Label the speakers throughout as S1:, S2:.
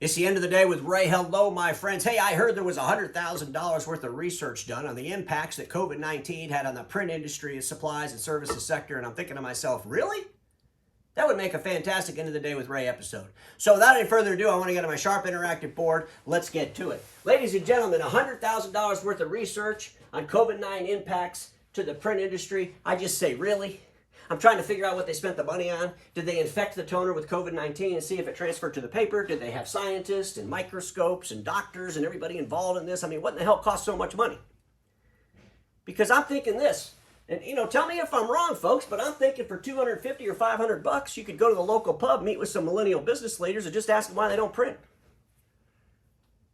S1: It's the end of the day with Ray. Hello, my friends. Hey, I heard there was $100,000 worth of research done on the impacts that COVID-19 had on the print industry and supplies and services sector. And I'm thinking to myself, really? That would make a fantastic end of the day with Ray episode. So without any further ado, I want to get on my Sharp Interactive board. Let's get to it. Ladies and gentlemen, $100,000 worth of research on COVID-19 impacts to the print industry. I just say, really? I'm trying to figure out what they spent the money on. Did they infect the toner with COVID-19 and see if it transferred to the paper? Did they have scientists and microscopes and doctors and everybody involved in this? I mean, what in the hell cost so much money? Because I'm thinking this, and tell me if I'm wrong, folks, but I'm thinking for $250 or $500, you could go to the local pub, meet with some millennial business leaders, and just ask them why they don't print.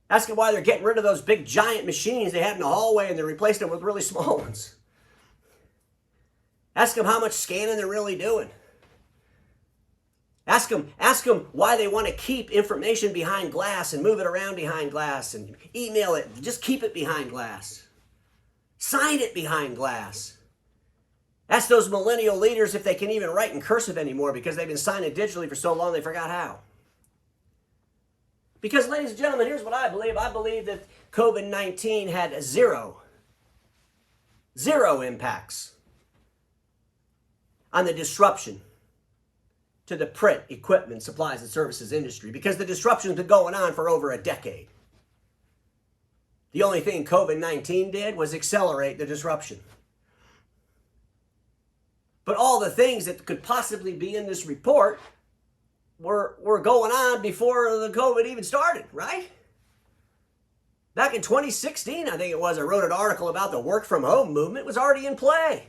S1: Ask them why they're getting rid of those big giant machines they had in the hallway and they're replacing them with really small ones. Ask them how much scanning they're really doing. Ask them why they want to keep information behind glass and move it around behind glass and email it. Just keep it behind glass. Sign it behind glass. Ask those millennial leaders if they can even write in cursive anymore because they've been signing digitally for so long they forgot how. Because, ladies and gentlemen, here's what I believe. I believe that COVID-19 had zero impacts on the disruption to the print, equipment, supplies, and services industry because the disruption's been going on for over a decade. The only thing COVID-19 did was accelerate the disruption. But all the things that could possibly be in this report were going on before the COVID even started, right? Back in 2016, I think it was, I wrote an article about the work from home movement. It was already in play.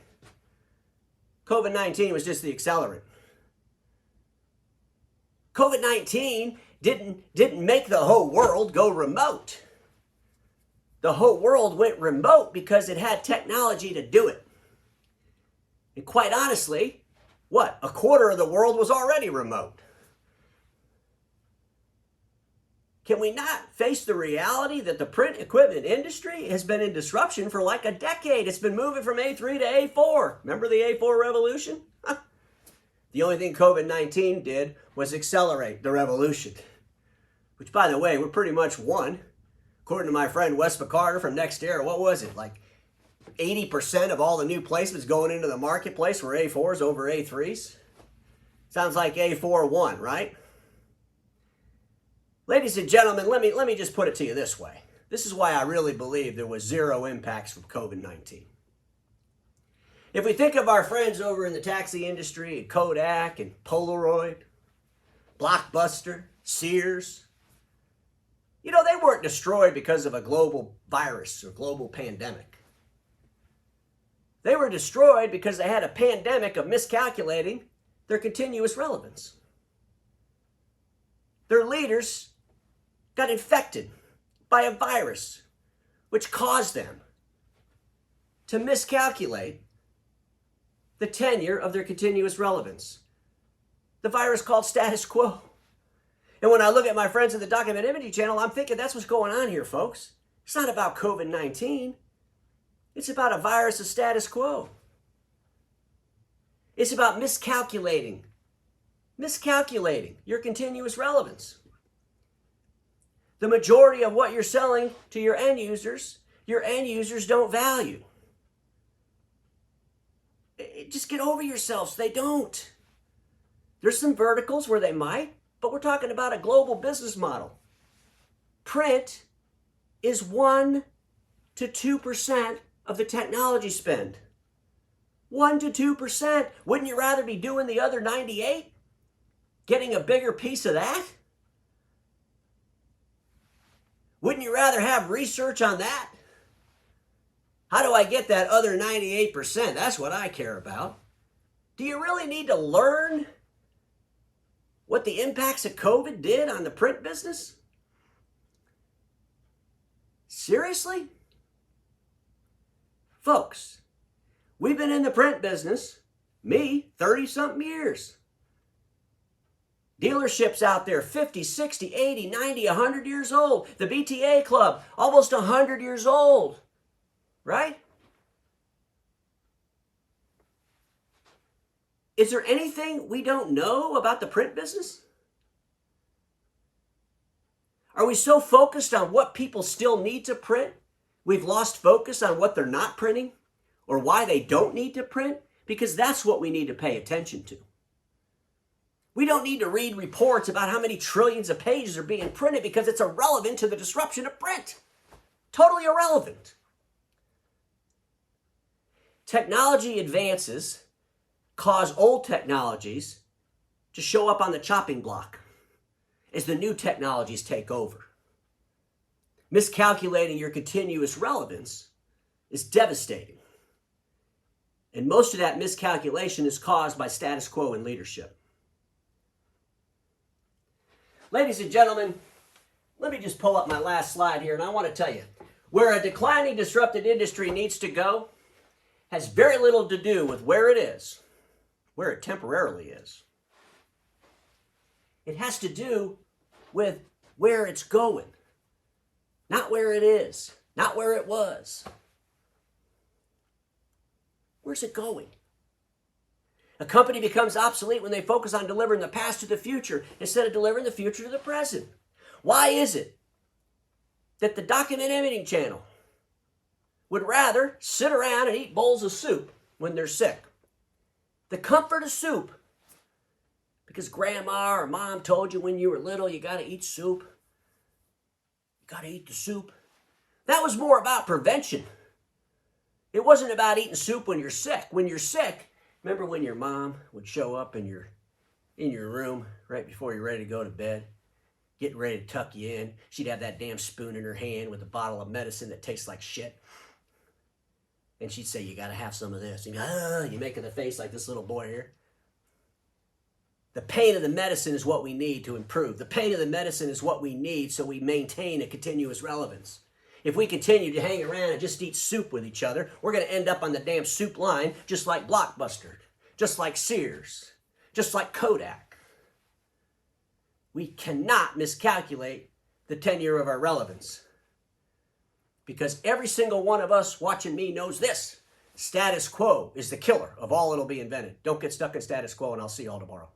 S1: COVID-19 was just the accelerant. COVID-19 didn't make the whole world go remote. The whole world went remote because it had technology to do it. And quite honestly, a quarter of the world was already remote. Can we not face the reality that the print equipment industry has been in disruption for like a decade? It's been moving from A3 to A4. Remember the A4 revolution? The only thing COVID-19 did was accelerate the revolution. Which, by the way, we're pretty much won. According to my friend Wes McCarter from NextEra, what was it? Like 80% of all the new placements going into the marketplace were A4s over A3s? Sounds like A4 won, right? Ladies and gentlemen, let me just put it to you this way. This is why I really believe there was zero impacts from COVID-19. If we think of our friends over in the taxi industry, and Kodak and Polaroid, Blockbuster, Sears, they weren't destroyed because of a global virus or global pandemic. They were destroyed because they had a pandemic of miscalculating their continuous relevance. Their leaders got infected by a virus, which caused them to miscalculate the tenure of their continuous relevance. The virus called status quo. And when I look at my friends in the Document Imaging channel, I'm thinking that's what's going on here, folks. It's not about COVID-19. It's about a virus of status quo. It's about miscalculating your continuous relevance. The majority of what you're selling to your end users don't value. Just get over yourselves. They don't. There's some verticals where they might, but we're talking about a global business model. Print is 1 to 2% of the technology spend. 1 to 2%. Wouldn't you rather be doing the other 98? Getting a bigger piece of that? Wouldn't you rather have research on that? How do I get that other 98%? That's what I care about. Do you really need to learn what the impacts of COVID did on the print business? Seriously? Folks, we've been in the print business, me, 30-something years. Dealerships out there, 50, 60, 80, 90, 100 years old. The BTA Club, almost 100 years old, right? Is there anything we don't know about the print business? Are we so focused on what people still need to print, we've lost focus on what they're not printing or why they don't need to print? Because that's what we need to pay attention to. We don't need to read reports about how many trillions of pages are being printed because it's irrelevant to the disruption of print. Totally irrelevant. Technology advances cause old technologies to show up on the chopping block as the new technologies take over. Miscalculating your continuous relevance is devastating. And most of that miscalculation is caused by status quo in leadership. Ladies and gentlemen, let me just pull up my last slide here, and I want to tell you, where a declining, disrupted industry needs to go has very little to do with where it is, where it temporarily is. It has to do with where it's going, not where it is, not where it was. Where's it going? A company becomes obsolete when they focus on delivering the past to the future instead of delivering the future to the present. Why is it that the document imaging channel would rather sit around and eat bowls of soup when they're sick? The comfort of soup. Because grandma or mom told you when you were little, you got to eat soup. You got to eat the soup. That was more about prevention. It wasn't about eating soup when you're sick. When you're sick, remember when your mom would show up in your room right before you're ready to go to bed, getting ready to tuck you in. She'd have that damn spoon in her hand with a bottle of medicine that tastes like shit. And she'd say, you got to have some of this. And you're making the face like this little boy here. The pain of the medicine is what we need to improve. The pain of the medicine is what we need so we maintain a continuous relevance. If we continue to hang around and just eat soup with each other, we're going to end up on the damn soup line just like Blockbuster, just like Sears, just like Kodak. We cannot miscalculate the tenure of our relevance. Because every single one of us watching me knows this. Status quo is the killer of all that'll be invented. Don't get stuck in status quo, and I'll see you all tomorrow.